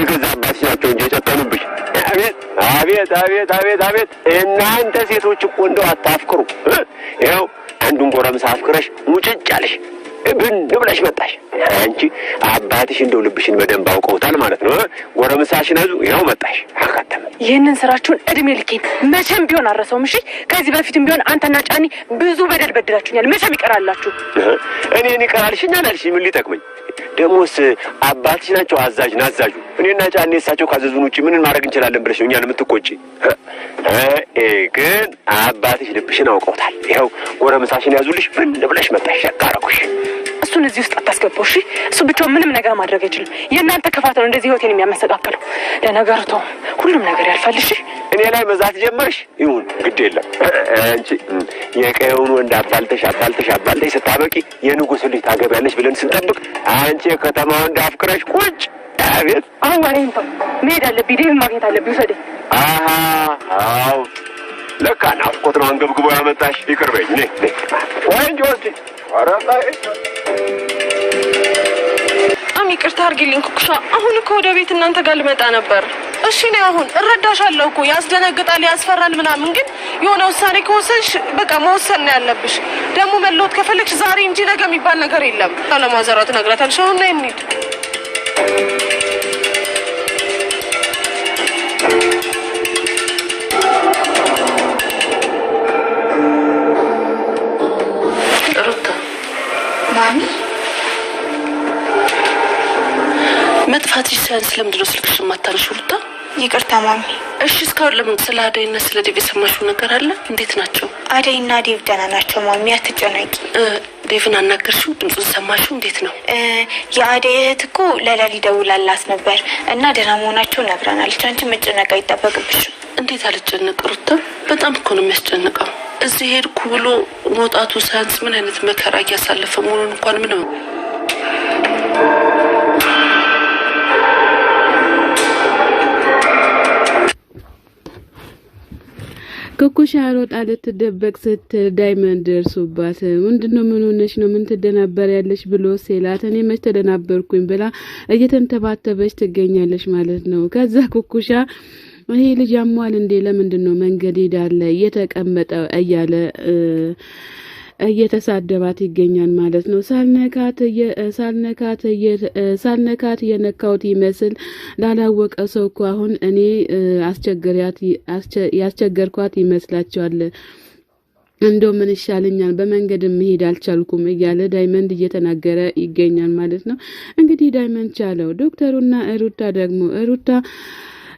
የገዛ አባትሽ ናቸው እንጂ የጨከኑብሽ። አቤት እናንተ ሴቶች እኮ እንደው አታፍቅሩ። ይኸው አንዱን ጎረምሳ አፍቅረሽ ሙጭጭ አለሽ ብን ብለሽ መጣሽ። አንቺ አባትሽ እንደው ልብሽን በደንብ አውቀውታል ማለት ነው። ጎረምሳሽን አዙ ይኸው መጣሽ። አካተመ ይህንን ስራችሁን እድሜ ልኬን መቼም ቢሆን አረሰውም። እሺ ከዚህ በፊትም ቢሆን አንተና ጫኒ ብዙ በደል በድላችሁኛል። መቼም ይቀራላችሁ። እኔን ይቀራልሽኛል አልሽ? ምን ሊጠቅመኝ ደሞስ? አባትሽ ናቸው አዛዥ ናዛዡ። እኔና ጫኒ እሳቸው ካዘዙን ውጪ ምን ማድረግ እንችላለን ብለሽ ነው እኛን የምትቆጪ? ግን አባትሽ ልብሽን አውቀውታል። ይኸው ጎረምሳሽን ያዙልሽ ብን ብለሽ መጣሽ። ሸቃረኩሽ። እሱን እዚህ ውስጥ አታስገባው እሺ? እሱ ብቻውን ምንም ነገር ማድረግ አይችልም። የእናንተ ክፋት ነው እንደዚህ ህይወቴን የሚያመሰቃቅለው። ለነገሩ ተው፣ ሁሉም ነገር ያልፋል። እሺ እኔ ላይ መዛት ጀመርሽ? ይሁን ግድ የለም። አንቺ የቀየውን ወንድ አባልተሽ ስታበቂ የንጉሥ ልጅ ታገቢያለሽ ብለን ስንጠብቅ አንቺ የከተማ ወንድ አፍቅረሽ ቁጭ። አቤት አሁን ወሬን ተው። መሄድ አለብኝ። ዴቭን ማግኘት አለብኝ። ውሰደኝ። አዎ ለካ ናፍቆት ነው አንገብግቦ ያመጣሽ። ይቅር በይኝ። እኔ ወይ እንጂ ወስጂ። ኧረ ይቅርታ አድርጊልኝ ኩኩሻ። አሁን እኮ ወደ ቤት እናንተ ጋር ልመጣ ነበር። እሺ ነው አሁን እረዳሻለሁ እኮ ያስደነግጣል፣ ያስፈራል ምናምን፣ ግን የሆነ ውሳኔ ከወሰንሽ በቃ መወሰን ነው ያለብሽ። ደግሞ መለወጥ ከፈለግሽ ዛሬ እንጂ ነገ የሚባል ነገር የለም። ለማዘሯ ትነግራታለሽ። አሁን ላይ እንሂድ። ሩታ ማሚ መጥፋትሽ ሳይንስ ለምንድን ነው ስልክሽ የማታነሺው? ሩታ ይቅርታ ማሚ። እሺ እስካሁን ለምን ስለ አደይና ስለ ዴቭ የሰማሽው ነገር አለ? እንዴት ናቸው? አደይና ዴቭ ደህና ናቸው ማሚ፣ አትጨነቂ። ዴቭን አናገርሽው? ድምፁን ሰማሽው? እንዴት ነው? የአደይ እህት እኮ ለሌሊ ደውላላት ነበር እና ደህና መሆናቸው ነግራናለች። አንቺ መጨነቅ አይጠበቅብሽም። እንዴት አልጨነቅ ሩታ? በጣም እኮ ነው የሚያስጨንቀው። እዚህ ሄድኩ ብሎ መውጣቱ ሳያንስ ምን አይነት መከራ እያሳለፈ መሆኑን እንኳን ምንም ኩኩሻ ሮጣ ልትደበቅ ስትል ዳይመንድ ደርሶባት ምንድነው ምን ሆነሽ ነው ምን ትደናበር ያለሽ ብሎ ሲላት እኔ መች ተደናበርኩኝ ብላ እየተንተባተበች ትገኛለች ማለት ነው። ከዛ ኩኩሻ ይሄ ልጅ ያሟል እንዴ ለምንድነው መንገድ ሄዳለ እየተቀመጠ እያለ እየተሳደባት ይገኛል ማለት ነው። ሳልነካት የነካውት ይመስል ላላወቀ ሰው እኮ አሁን እኔ ያስቸገርኳት ይመስላችኋል? እንደው ምን ይሻለኛል በመንገድ መሄድ አልቻልኩም እያለ ዳይመንድ እየተናገረ ይገኛል ማለት ነው። እንግዲህ ዳይመንድ ቻለው። ዶክተሩና ሩታ ደግሞ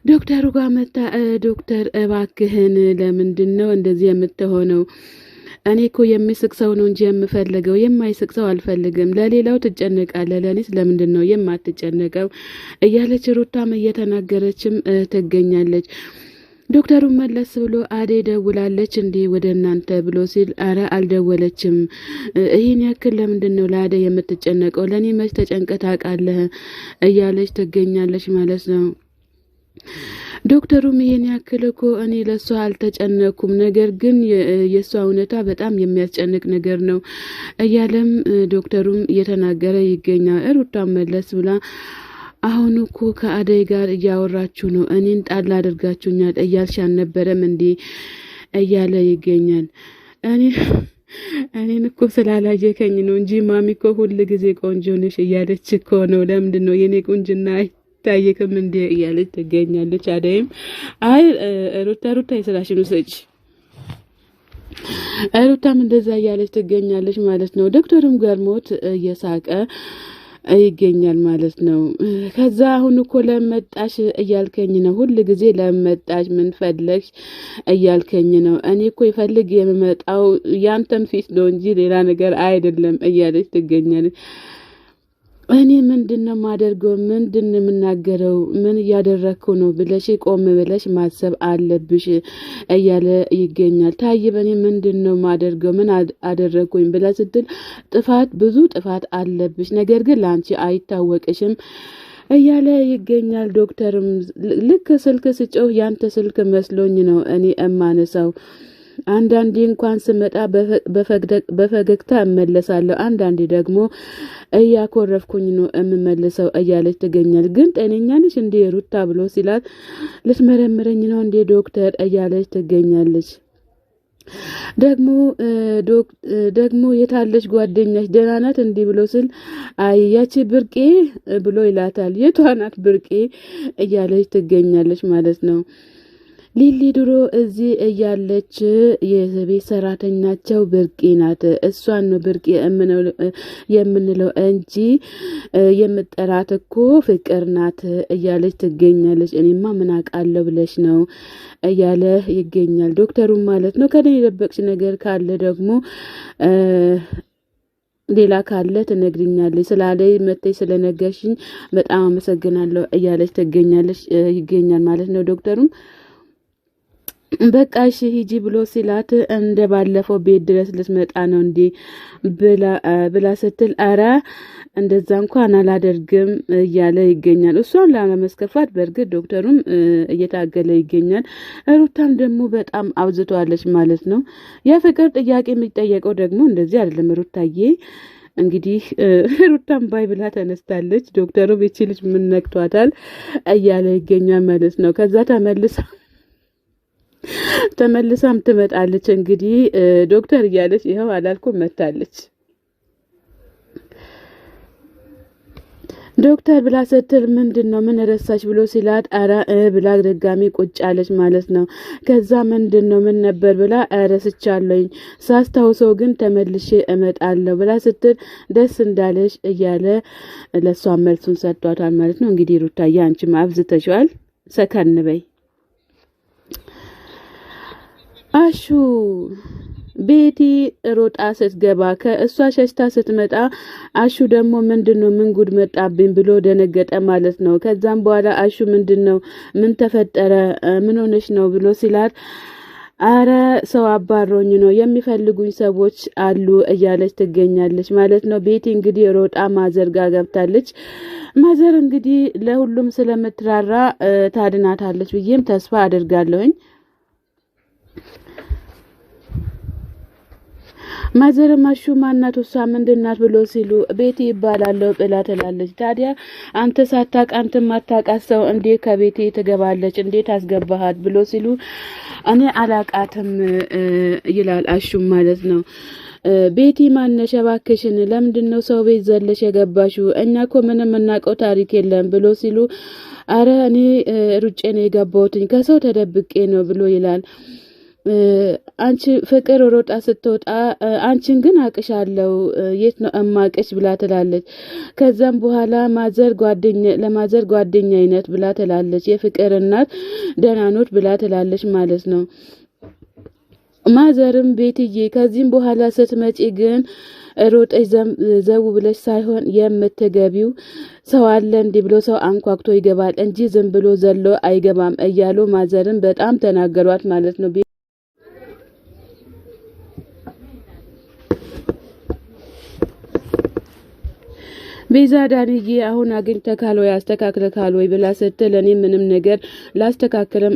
ዶክተሩ ጋር መጣ። ዶክተር እባክህን ለምንድነው እንደዚህ የምትሆነው? እኔ እኮ የሚስቅ ሰው ነው እንጂ የምፈልገው የማይስቅ ሰው አልፈልግም። ለሌላው ትጨነቃለህ፣ ለኔስ ለምንድን ነው የማትጨነቀው? እያለች ሩታም እየተናገረችም ትገኛለች። ዶክተሩ መለስ ብሎ አዴ ደውላለች እንዴ ወደ እናንተ ብሎ ሲል አረ አልደወለችም። ይህን ያክል ለምንድን ነው ለአዴ የምትጨነቀው? ለኔ መች ተጨንቀህ ታውቃለህ? እያለች ትገኛለች ማለት ነው። ዶክተሩም ይሄን ያክል እኮ እኔ ለሷ አልተጨነኩም፣ ነገር ግን የሷ እውነታ በጣም የሚያስጨንቅ ነገር ነው እያለም ዶክተሩም እየተናገረ ይገኛል። ሩታም መለስ ብላ አሁን እኮ ከአደይ ጋር እያወራችሁ ነው፣ እኔን ጣል አድርጋችሁኛል እያልሽ አልነበረም እንዴ እያለ ይገኛል። እኔን እኮ ስላላየከኝ ነው እንጂ ማሚ እኮ ሁል ጊዜ ቆንጆ ነሽ እያለች እኮ ነው። ለምንድን ነው የኔ ቁንጅና ታየክም እንዴ እያለች ትገኛለች። አደይም አይ ሩታ የስራሽን ውሰጂ። ሩታም እንደዛ እያለች ትገኛለች ማለት ነው። ዶክተሩም ገርሞት እየሳቀ ይገኛል ማለት ነው። ከዛ አሁን እኮ ለመጣሽ እያልከኝ ነው፣ ሁል ጊዜ ለመጣሽ ምን ፈለግሽ እያልከኝ ነው። እኔ እኮ ይፈልግ የምመጣው ያንተን ፊት ነው እንጂ ሌላ ነገር አይደለም እያለች ትገኛለች። እኔ ምንድነው ማደርገው? ምንድነው የምናገረው? ምን እያደረኩ ነው ብለሽ ቆም ብለሽ ማሰብ አለብሽ እያለ ይገኛል። ታይበኔ ምንድነው ማደርገው? ምን አደረኩኝ ብላ ስትል ብዙ ጥፋት አለብሽ፣ ነገር ግን ላንቺ አይታወቅሽም እያለ ይገኛል። ዶክተርም ልክ ስልክ ስጮህ ያንተ ስልክ መስሎኝ ነው እኔ እማነሳው አንዳንዴ እንኳን ስመጣ በፈገግታ እመለሳለሁ፣ አንዳንዴ ደግሞ እያኮረፍኩኝ ነው እምመልሰው እያለች ትገኛል። ግን ጤነኛ ነሽ እንዴ ሩታ ብሎ ሲላት ልትመረምረኝ ነው እንዴ ዶክተር እያለች ትገኛለች። ደግሞ የታለች ጓደኛሽ ደህና ናት እንዲህ ብሎ ስል አያቺ ብርቄ ብሎ ይላታል። የቷ ናት ብርቄ እያለች ትገኛለች ማለት ነው። ሊሊ ድሮ እዚህ እያለች የቤት ሰራተኛቸው ብርቄ ናት። እሷን ነው ብርቄ የምንለው እንጂ የምጠራት እኮ ፍቅር ናት እያለች ትገኛለች። እኔማ ምን አውቃለሁ ብለሽ ነው እያለ ይገኛል ዶክተሩም ማለት ነው። ከኔ የደበቅሽ ነገር ካለ ደግሞ ሌላ ካለ ትነግሪኛለሽ ስላለኝ መተሽ ስለነገርሽኝ በጣም አመሰግናለሁ እያለች ትገኛለች ይገኛል ማለት ነው ዶክተሩም በቃ እሺ ሂጂ ብሎ ሲላት እንደ ባለፈው ቤት ድረስ ልትመጣ ነው እንዴ ብላ ስትል አረ እንደዛ እንኳን አላደርግም እያለ ይገኛል። እሷን ላለመስከፋት በእርግጥ ዶክተሩም እየታገለ ይገኛል። ሩታም ደግሞ በጣም አብዝቷለች ማለት ነው። የፍቅር ጥያቄ የሚጠየቀው ደግሞ እንደዚህ አይደለም። ሩታዬ እንግዲህ ሩታም ባይ ብላ ተነስታለች። ዶክተሩ ቤቺ ልጅ ምን ነክቷታል እያለ ይገኛል ማለት ነው። ከዛ ተመልሳም ትመጣለች። እንግዲህ ዶክተር እያለች ይኸው አላልኩም መታለች። ዶክተር ብላ ስትል ምንድነው ምን ረሳች ብሎ ሲላት አረ ብላ ድጋሚ ቁጭ አለች ማለት ነው። ከዛ ምንድነው ምን ነበር ብላ ረስቻለኝ ሳስታውሰው ግን ተመልሼ እመጣለሁ ብላ ስትል ደስ እንዳለሽ እያለ ለሷ መልሱን ሰጥቷታል ማለት ነው። እንግዲህ ሩታዬ አንቺም አብዝተሻል፣ ሰከን በይ። አሹ ቤቲ ሮጣ ስትገባ ከእሷ ሸሽታ ስትመጣ አሹ ደግሞ ምንድነው ምን ጉድ መጣብኝ ብሎ ደነገጠ ማለት ነው። ከዛም በኋላ አሹ ምንድነው ምን ተፈጠረ ምን ሆነሽ ነው ብሎ ሲላት አረ ሰው አባሮኝ ነው የሚፈልጉኝ ሰዎች አሉ እያለች ትገኛለች ማለት ነው። ቤቲ እንግዲህ ሮጣ ማዘር ጋር ገብታለች። ማዘር እንግዲህ ለሁሉም ስለምትራራ ታድናታለች ብዬም ተስፋ አድርጋለሁኝ። ማዘርማሹ ማናት እሷ ምንድናት ብሎ ሲሉ ቤቲ ይባላለው ብላ ትላለች። ታዲያ አንተ ሳታቅ አንተ ማታቃት ሰው እንዴት ከቤቴ ትገባለች እንዴት አስገባሃት ብሎ ሲሉ እኔ አላቃትም ይላል አሹም ማለት ነው። ቤቲ ማነሽ እባክሽን ለምንድነው ሰው ቤት ዘለሽ የገባሽው እኛ እኮ ምንም እናቀው ታሪክ የለም ብሎ ሲሉ አረ እኔ ሩጬ ነው የገባሁትኝ ከሰው ተደብቄ ነው ብሎ ይላል። አንቺ ፍቅር ሮጣ ስትወጣ አንቺን ግን አቅሻለሁ የት ነው እማቅሽ ብላ ትላለች። ከዛም በኋላ ለማዘር ጓደኛ አይነት ብላ ትላለች። የፍቅር እናት ደህና ኖት ብላ ትላለች ማለት ነው። ማዘርም ቤትዬ ከዚህም በኋላ ስትመጪ ግን ሮጠሽ ዘው ብለሽ ሳይሆን የምትገቢው ሰው አለ እንዲህ ብሎ ሰው አንኳክቶ ይገባል እንጂ ዝም ብሎ ዘሎ አይገባም እያሉ ማዘርም በጣም ተናገሯት ማለት ነው። ቤዛ ዳንዬ አሁን አግኝተካል ወይ አስተካክለካል ወይ ብላ ስትል እኔ ምንም ነገር ላስተካክልም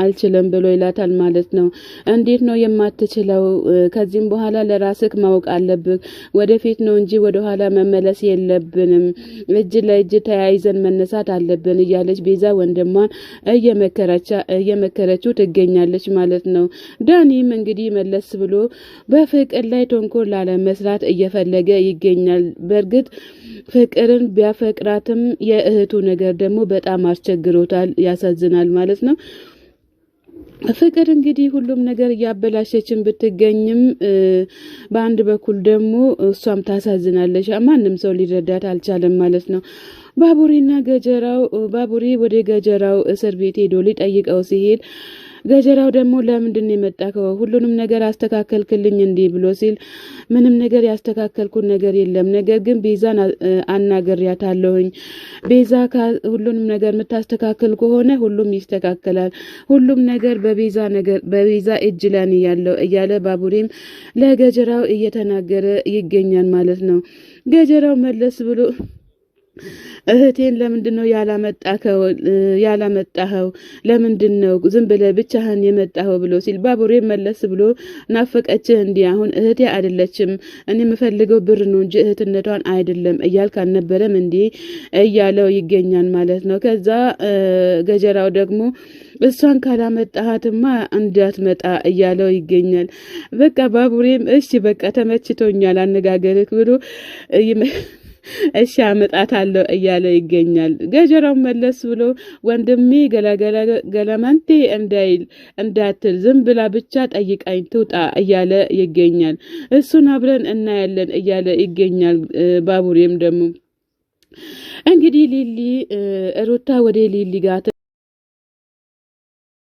አልችልም ብሎ ይላታል ማለት ነው። እንዴት ነው የማትችለው? ከዚህም በኋላ ለራስክ ማወቅ አለብህ። ወደፊት ነው እንጂ ወደ ኋላ መመለስ የለብንም። እጅ ለእጅ ተያይዘን መነሳት አለብን እያለች ቤዛ ወንድሟን እየመከረችው ትገኛለች ማለት ነው። ዳኒም እንግዲህ መለስ ብሎ በፍቅር ላይ ተንኮል ላለመስራት እየፈለገ ይገኛል። በእርግጥ ፍቅርን ቢያፈቅራትም የእህቱ ነገር ደግሞ በጣም አስቸግሮታል፣ ያሳዝናል ማለት ነው። ፍቅር እንግዲህ ሁሉም ነገር እያበላሸችን ብትገኝም በአንድ በኩል ደግሞ እሷም ታሳዝናለች። ማንም ሰው ሊረዳት አልቻለም ማለት ነው። ባቡሬ ወደ ገጀራው እስር ቤት ሄዶ ሊጠይቀው ሲሄድ ገጀራው ደግሞ ለምንድን ነው የመጣከው? ሁሉንም ነገር አስተካከልክልኝ እንዲህ ብሎ ሲል ምንም ነገር ያስተካከልኩት ነገር የለም፣ ነገር ግን ቤዛን አናግሬያታለሁኝ። ቤዛ ሁሉንም ነገር የምታስተካከል ከሆነ ሁሉም ይስተካከላል። ሁሉም ነገር በቤዛ እጅ ላይ ያለው እያለ ባቡሬም ለገጀራው እየተናገረ ይገኛል ማለት ነው። ገጀራው መለስ ብሎ እህቴን ለምንድነው ያላመጣኸው? ለምንድነው ዝም ብለህ ብቻህን የመጣኸው ብሎ ሲል ባቡሬ መለስ ብሎ ናፈቀችህ እንዴ? አሁን እህቴ አይደለችም፣ እኔ የምፈልገው ብር ነው እንጂ እህትነቷን አይደለም እያልክ አልነበረም እንዴ? እያለው ይገኛል ማለት ነው። ከዛ ገጀራው ደግሞ እሷን ካላመጣሃትማ እንዳትመጣ እያለው ይገኛል። በቃ ባቡሬም እሺ በቃ ተመችቶኛል አነጋገርክ ብሎ እሺ አመጣታለሁ እያለ ይገኛል። ገጀራው መለስ ብሎ ወንድሜ ገለመንቴ እንዳትል ዝም ብላ ብቻ ጠይቃኝ ትውጣ እያለ ይገኛል። እሱን አብረን እናያለን እያለ ይገኛል። ባቡሬም ደግሞ እንግዲህ ሩታ ወደ ሊሊ ጋር